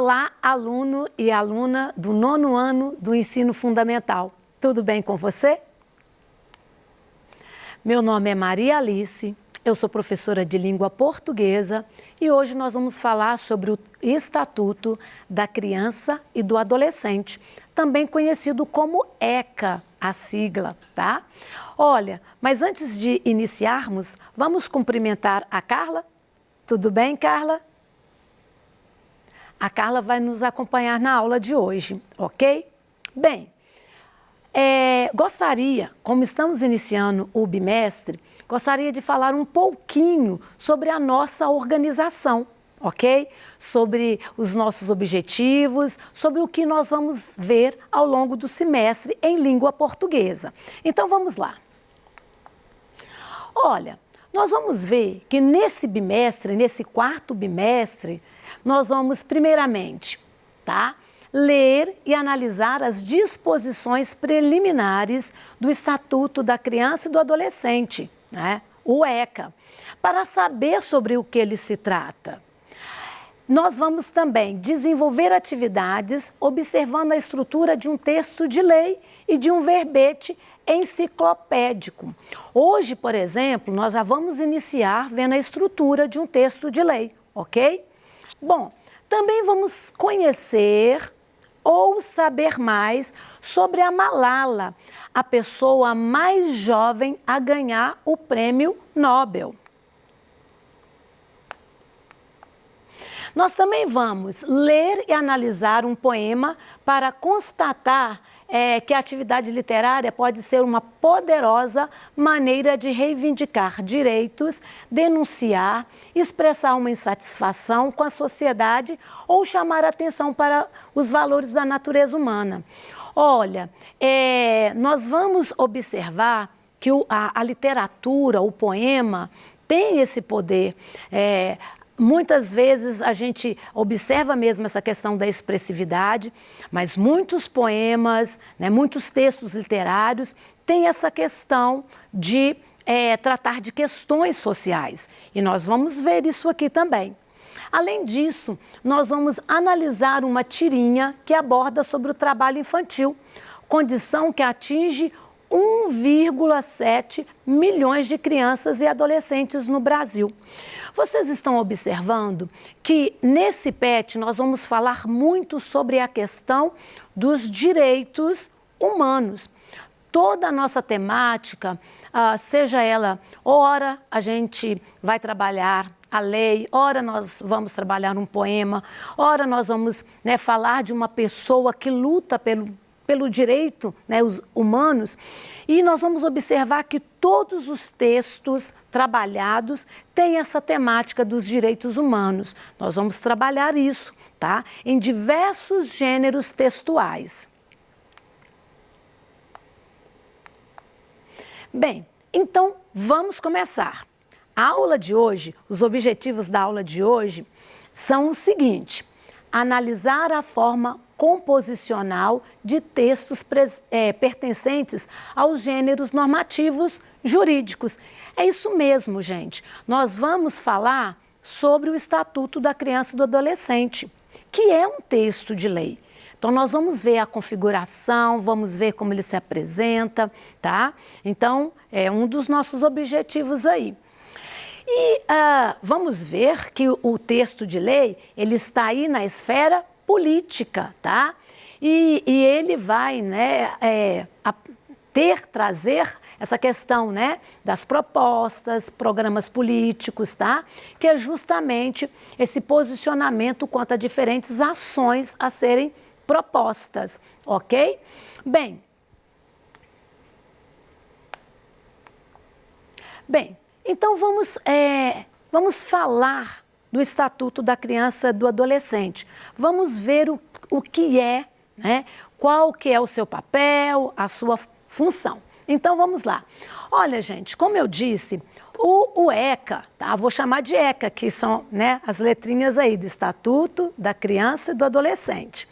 Olá, aluno e aluna do 9º ano do Ensino Fundamental. Tudo bem com você? Meu nome é Maria Alice, eu sou professora de língua portuguesa e hoje nós vamos falar sobre o Estatuto da Criança e do Adolescente, também conhecido como ECA, a sigla, tá? Olha, mas antes de iniciarmos, vamos cumprimentar a Carla? Tudo bem, Carla? A Carla vai nos acompanhar na aula de hoje, ok? Bem, gostaria, como estamos iniciando o bimestre, gostaria de falar um pouquinho sobre a nossa organização, ok? Sobre os nossos objetivos, sobre o que nós vamos ver ao longo do semestre em língua portuguesa. Então vamos lá. Olha, nós vamos ver que nesse bimestre, nesse 4º bimestre, nós vamos primeiramente, tá? Ler e analisar as disposições preliminares do Estatuto da Criança e do Adolescente, né? O ECA, para saber sobre o que ele se trata. Nós vamos também desenvolver atividades observando a estrutura de um texto de lei e de um verbete enciclopédico. Hoje, por exemplo, nós já vamos iniciar vendo a estrutura de um texto de lei, ok? Bom, também vamos conhecer ou saber mais sobre a Malala, a pessoa mais jovem a ganhar o Prêmio Nobel. Nós também vamos ler e analisar um poema para constatar que a atividade literária pode ser uma poderosa maneira de reivindicar direitos, denunciar, expressar uma insatisfação com a sociedade ou chamar atenção para os valores da natureza humana. Olha, nós vamos observar que a literatura, o poema, tem esse poder. Muitas vezes a gente observa mesmo essa questão da expressividade, mas muitos poemas, né, muitos textos literários têm essa questão de tratar de questões sociais. E nós vamos ver isso aqui também. Além disso, nós vamos analisar uma tirinha que aborda sobre o trabalho infantil, condição que atinge 1,7 milhões de crianças e adolescentes no Brasil. Vocês estão observando que nesse PET nós vamos falar muito sobre a questão dos direitos humanos. Toda a nossa temática, seja ela, ora a gente vai trabalhar a lei, ora nós vamos trabalhar um poema, ora nós vamos, né, falar de uma pessoa que luta pelo direito, né, os humanos, e nós vamos observar que todos os textos trabalhados têm essa temática dos direitos humanos. Nós vamos trabalhar isso, tá? Em diversos gêneros textuais. Bem, então vamos começar. A aula de hoje, os objetivos da aula de hoje são o seguinte: analisar a forma composicional de textos pertencentes aos gêneros normativos jurídicos. É isso mesmo, gente. Nós vamos falar sobre o Estatuto da Criança e do Adolescente, que é um texto de lei. Então, nós vamos ver a configuração, vamos ver como ele se apresenta, tá? Então, é um dos nossos objetivos aí. E vamos ver que o texto de lei, ele está aí na esfera política, tá? E ele vai, né, trazer essa questão, né, das propostas, programas políticos, tá? Que é justamente esse posicionamento quanto a diferentes ações a serem propostas, ok? Bem, então vamos falar do Estatuto da Criança e do Adolescente. Vamos ver o que é, né? Qual que é o seu papel, a sua função. Então vamos lá. Olha, gente, como eu disse, o ECA, tá? Vou chamar de ECA, que são, né, as letrinhas aí do Estatuto da Criança e do Adolescente.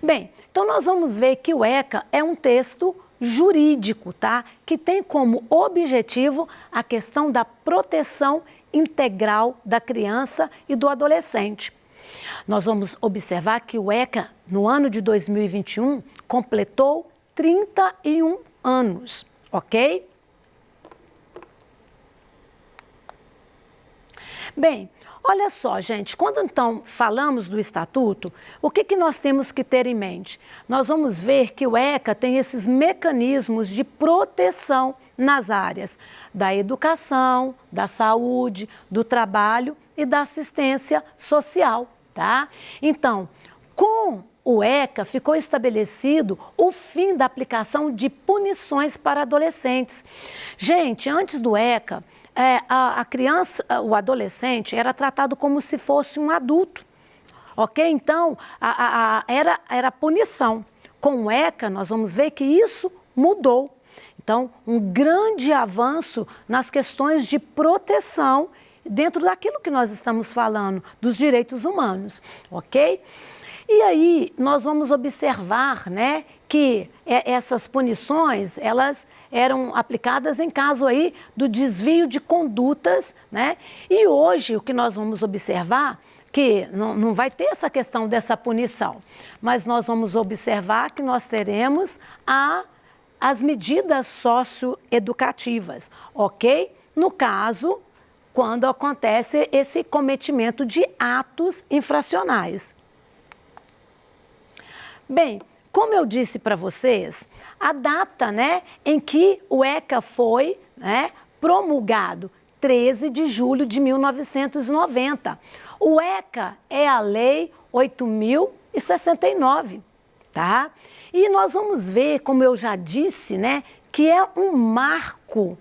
Bem, então nós vamos ver que o ECA é um texto jurídico, tá? Que tem como objetivo a questão da proteção integral da criança e do adolescente. Nós vamos observar que o ECA, no ano de 2021, completou 31 anos, ok? Bem, olha só, gente, quando então falamos do Estatuto, o que nós temos que ter em mente? Nós vamos ver que o ECA tem esses mecanismos de proteção nas áreas da educação, da saúde, do trabalho e da assistência social, tá? Então, com o ECA ficou estabelecido o fim da aplicação de punições para adolescentes. Gente, antes do ECA, a criança, o adolescente era tratado como se fosse um adulto, ok? Então, era punição. Com o ECA, nós vamos ver que isso mudou. Então, um grande avanço nas questões de proteção dentro daquilo que nós estamos falando, dos direitos humanos, ok? E aí, nós vamos observar, né, que essas punições, elas eram aplicadas em caso aí do desvio de condutas, né? E hoje, o que nós vamos observar, que não vai ter essa questão dessa punição, mas nós vamos observar que nós teremos as medidas socioeducativas, ok? No caso, quando acontece esse cometimento de atos infracionais. Bem, como eu disse para vocês, a data, né, em que o ECA foi, né, promulgado, 13 de julho de 1990. O ECA é a Lei 8.069, tá? E nós vamos ver, como eu já disse, né, que é um marco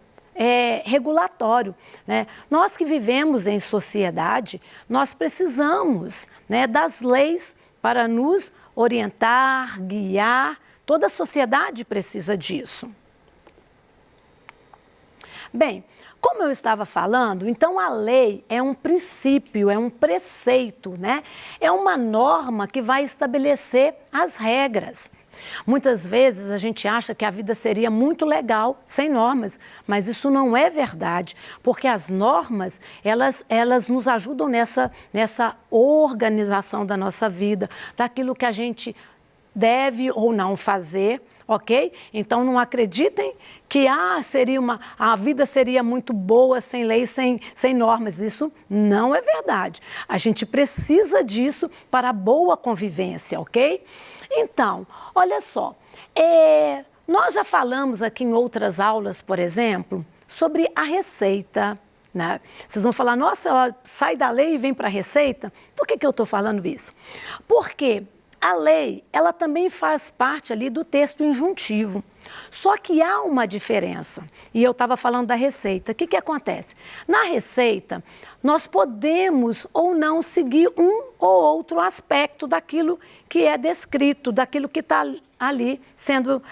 regulatório, né? Nós que vivemos em sociedade, nós precisamos, né, das leis para nos orientar, guiar. Toda a sociedade precisa disso. Bem, como eu estava falando, então a lei é um princípio, é um preceito, né? É uma norma que vai estabelecer as regras. Muitas vezes a gente acha que a vida seria muito legal sem normas, mas isso não é verdade, porque as normas, elas nos ajudam nessa organização da nossa vida, daquilo que a gente deve ou não fazer, ok? Então não acreditem que a vida seria muito boa sem lei, sem normas. Isso não é verdade. A gente precisa disso para a boa convivência, ok? Então, olha só, nós já falamos aqui em outras aulas, por exemplo, sobre a receita, né? Vocês vão falar, nossa, ela sai da lei e vem para a receita? Por que eu estou falando isso? Porque a lei, ela também faz parte ali do texto injuntivo. Só que há uma diferença. E eu estava falando da receita. O que acontece? Na receita, nós podemos ou não seguir um ou outro aspecto daquilo que é descrito, daquilo que está ali sendo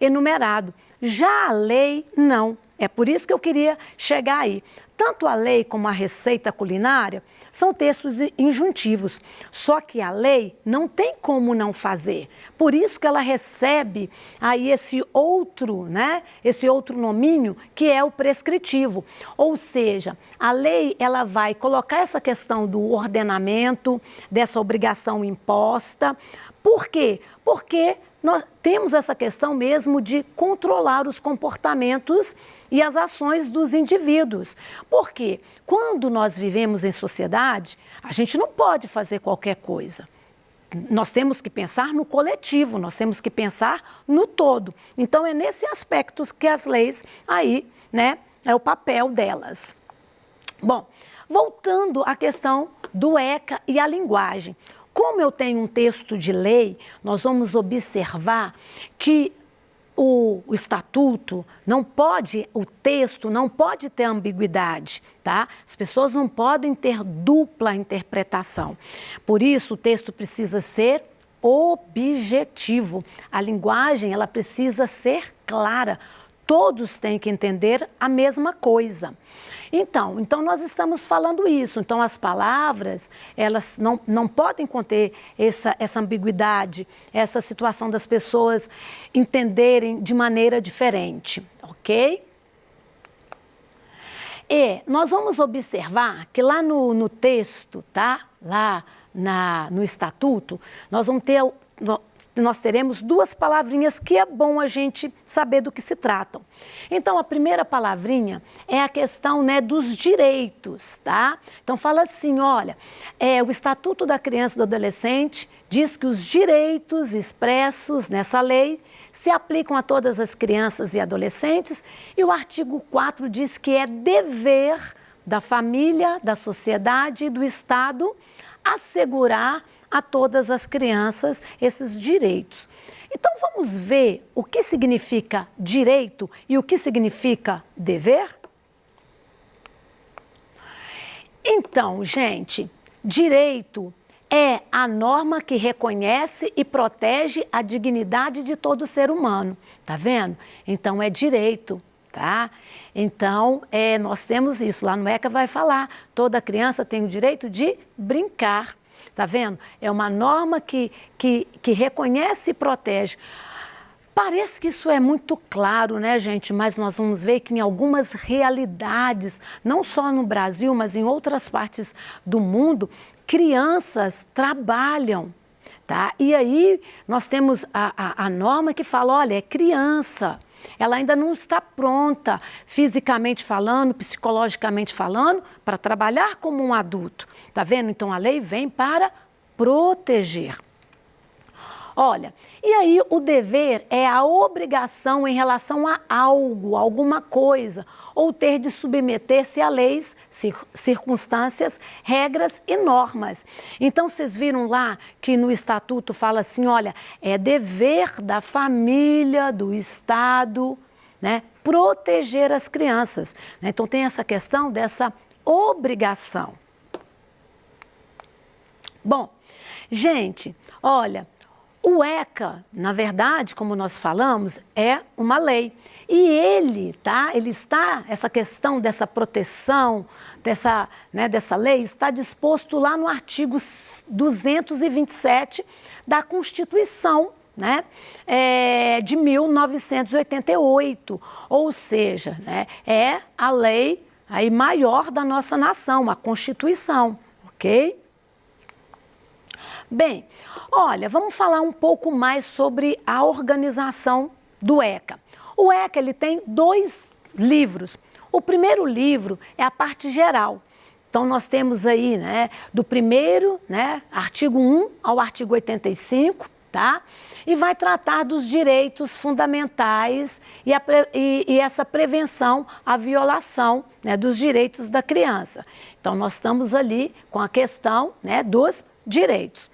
enumerado. Já a lei, não. É por isso que eu queria chegar aí. Tanto a lei como a receita culinária são textos injuntivos, só que a lei não tem como não fazer. Por isso que ela recebe aí esse outro, né, esse outro nominho que é o prescritivo. Ou seja, a lei ela vai colocar essa questão do ordenamento, dessa obrigação imposta. Por quê? Porque nós temos essa questão mesmo de controlar os comportamentos e as ações dos indivíduos. Por quê? Quando nós vivemos em sociedade, a gente não pode fazer qualquer coisa. Nós temos que pensar no coletivo, nós temos que pensar no todo. Então, é nesse aspecto que as leis aí, né, é o papel delas. Bom, voltando à questão do ECA e a linguagem. Como eu tenho um texto de lei, nós vamos observar que o estatuto não pode, o texto não pode ter ambiguidade, tá? As pessoas não podem ter dupla interpretação. Por isso, o texto precisa ser objetivo. A linguagem, ela precisa ser clara. Todos têm que entender a mesma coisa. Então nós estamos falando isso. Então, as palavras, elas não podem conter essa ambiguidade, essa situação das pessoas entenderem de maneira diferente, ok? E nós vamos observar que lá no texto, tá? lá no Estatuto, nós teremos duas palavrinhas que é bom a gente saber do que se tratam. Então, a primeira palavrinha é a questão, né, dos direitos, tá? Então, fala assim, olha, o Estatuto da Criança e do Adolescente diz que os direitos expressos nessa lei se aplicam a todas as crianças e adolescentes, e o artigo 4 diz que é dever da família, da sociedade e do Estado assegurar a todas as crianças esses direitos. Então, vamos ver o que significa direito e o que significa dever? Então, gente, direito é a norma que reconhece e protege a dignidade de todo ser humano, tá vendo? Então, é direito, tá? Então, nós temos isso, lá no ECA vai falar, toda criança tem o direito de brincar, tá vendo? É uma norma que reconhece e protege. Parece que isso é muito claro, né, gente? Mas nós vamos ver que em algumas realidades, não só no Brasil, mas em outras partes do mundo, crianças trabalham, tá? E aí nós temos a norma que fala, olha, é criança, ela ainda não está pronta, fisicamente falando, psicologicamente falando, para trabalhar como um adulto, tá vendo? Então a lei vem para proteger. Olha, e aí o dever é a obrigação em relação a algo, alguma coisa, ou ter de submeter-se a leis, circunstâncias, regras e normas. Então, vocês viram lá que no Estatuto fala assim, olha, é dever da família, do Estado, né, proteger as crianças. Né? Então, tem essa questão dessa obrigação. Bom, gente, olha, o ECA, na verdade, como nós falamos, é uma lei. E essa questão dessa proteção, dessa lei, está disposto lá no artigo 227 da Constituição, né, de 1988. Ou seja, né, é a lei aí maior da nossa nação, a Constituição, ok? Bem, olha, vamos falar um pouco mais sobre a organização do ECA. O ECA ele tem 2 livros. O primeiro livro é a parte geral. Então, nós temos aí, né, do primeiro, né, artigo 1 ao artigo 85, tá? E vai tratar dos direitos fundamentais e essa prevenção à violação, né, dos direitos da criança. Então, nós estamos ali com a questão, né, dos direitos.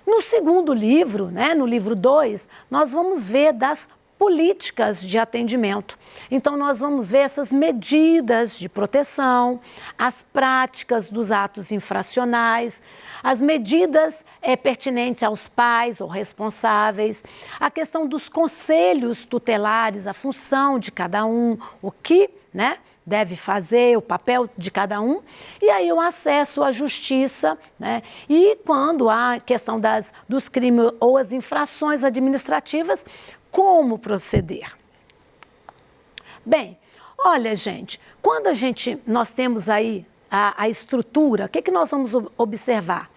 No segundo livro, né, no livro 2, nós vamos ver das políticas de atendimento. Então, nós vamos ver essas medidas de proteção, as práticas dos atos infracionais, as medidas pertinentes aos pais ou responsáveis, a questão dos conselhos tutelares, a função de cada um, o que, né, deve fazer, o papel de cada um, e aí o acesso à justiça, né? E quando há questão dos crimes ou as infrações administrativas, como proceder? Bem, olha, gente, quando nós temos aí a estrutura, o que nós vamos observar?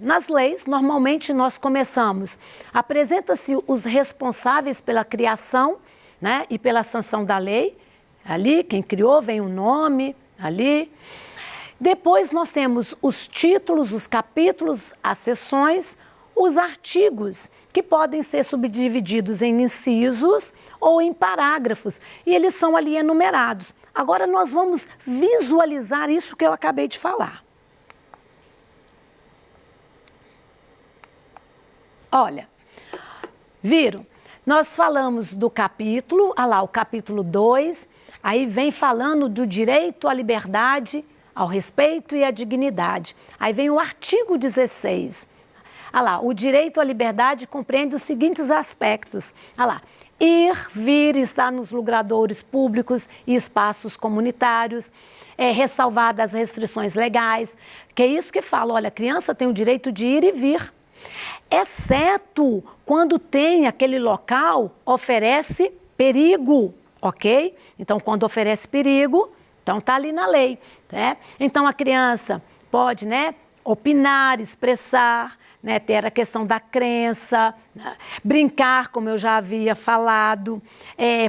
Nas leis, normalmente nós começamos, apresenta-se os responsáveis pela criação, né, e pela sanção da lei. Ali, quem criou, vem o nome, ali. Depois nós temos os títulos, os capítulos, as seções, os artigos, que podem ser subdivididos em incisos ou em parágrafos, e eles são ali enumerados. Agora nós vamos visualizar isso que eu acabei de falar. Olha, viram? Nós falamos do capítulo, olha lá, o capítulo 2, aí vem falando do direito à liberdade, ao respeito e à dignidade. Aí vem o artigo 16. Olha lá, o direito à liberdade compreende os seguintes aspectos. Olha lá, ir, vir, estar nos logradouros públicos e espaços comunitários, ressalvadas as restrições legais, que é isso que fala, olha, a criança tem o direito de ir e vir, exceto quando tem aquele local oferece perigo. Ok? Então, quando oferece perigo, então está ali na lei. Né? Então, a criança pode, né, opinar, expressar, né, ter a questão da crença, né, brincar, como eu já havia falado,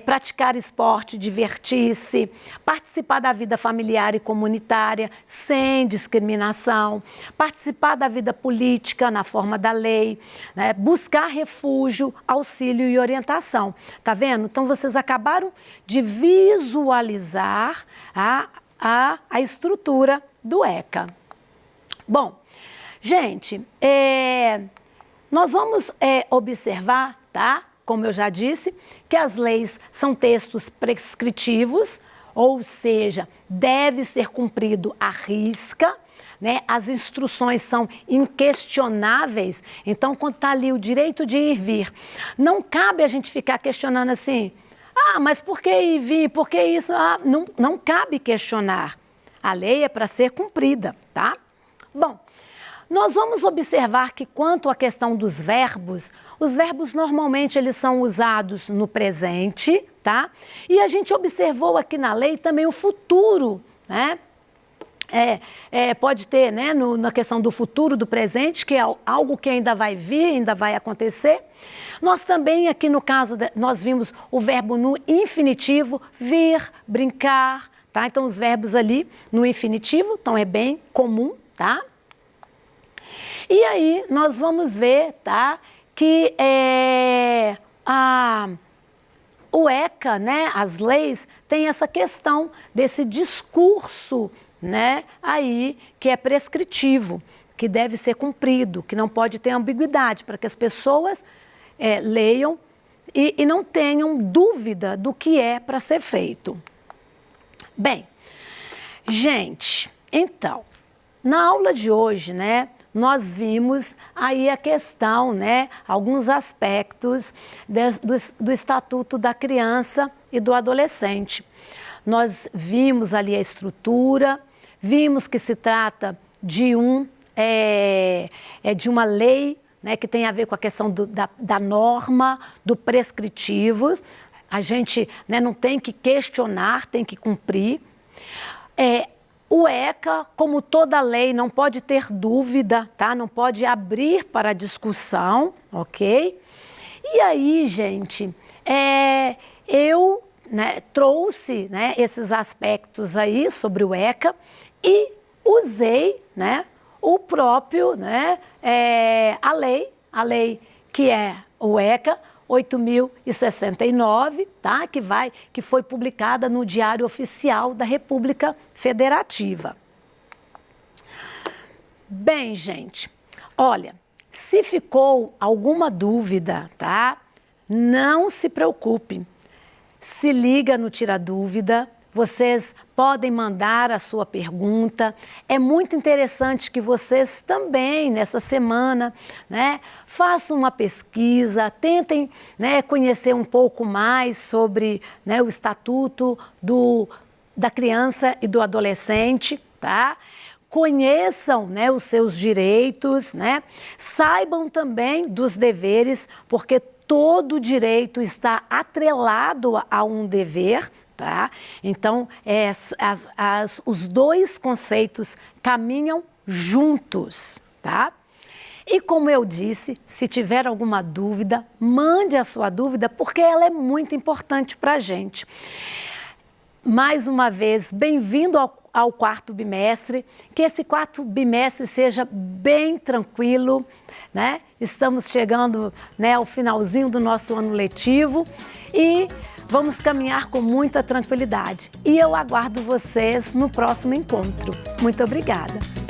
praticar esporte, divertir-se, participar da vida familiar e comunitária sem discriminação, participar da vida política na forma da lei, né, buscar refúgio, auxílio e orientação. Tá vendo? Então, vocês acabaram de visualizar a estrutura do ECA. Bom, gente, nós vamos observar, tá? Como eu já disse, que as leis são textos prescritivos, ou seja, deve ser cumprido à risca, né? As instruções são inquestionáveis, então quando está ali o direito de ir e vir, não cabe a gente ficar questionando assim, mas por que ir e vir, por que isso? Não cabe questionar, a lei é para ser cumprida, tá? Bom, nós vamos observar que quanto à questão dos verbos, os verbos normalmente eles são usados no presente, tá? E a gente observou aqui na lei também o futuro, né? Pode ter, né, na questão do futuro, do presente, que é algo que ainda vai vir, ainda vai acontecer. Nós também aqui no caso, nós vimos o verbo no infinitivo, vir, brincar, tá? Então os verbos ali no infinitivo, então é bem comum, tá? E aí nós vamos ver, tá, que o ECA, né, as leis, tem essa questão desse discurso, né, aí que é prescritivo, que deve ser cumprido, que não pode ter ambiguidade, para que as pessoas leiam e não tenham dúvida do que é para ser feito. Bem, gente, então, na aula de hoje, né, nós vimos aí a questão, né, alguns aspectos do Estatuto da Criança e do Adolescente. Nós vimos ali a estrutura, vimos que se trata de de uma lei, né, que tem a ver com a questão da norma, do prescritivo. A gente, né, não tem que questionar, tem que cumprir. O ECA, como toda lei, não pode ter dúvida, tá? Não pode abrir para discussão, ok? E aí, gente, eu, né, trouxe, né, esses aspectos aí sobre o ECA e usei, né, o próprio, né, a lei que é o ECA 8.069, tá? Que foi publicada no Diário Oficial da República Federativa. Bem, gente, olha, se ficou alguma dúvida, tá? Não se preocupe, se liga no Tira Dúvida, vocês podem mandar a sua pergunta. É muito interessante que vocês também, nessa semana, né, façam uma pesquisa, tentem, né, conhecer um pouco mais sobre, né, o Estatuto da Criança e do Adolescente, tá? Conheçam, né, os seus direitos, né? Saibam também dos deveres, porque todo direito está atrelado a um dever, tá? Então, os dois conceitos caminham juntos, tá? E como eu disse, se tiver alguma dúvida, mande a sua dúvida, porque ela é muito importante para a gente. Mais uma vez, bem-vindo ao quarto bimestre, que esse quarto bimestre seja bem tranquilo, né? Estamos chegando, né, ao finalzinho do nosso ano letivo e vamos caminhar com muita tranquilidade. E eu aguardo vocês no próximo encontro. Muito obrigada!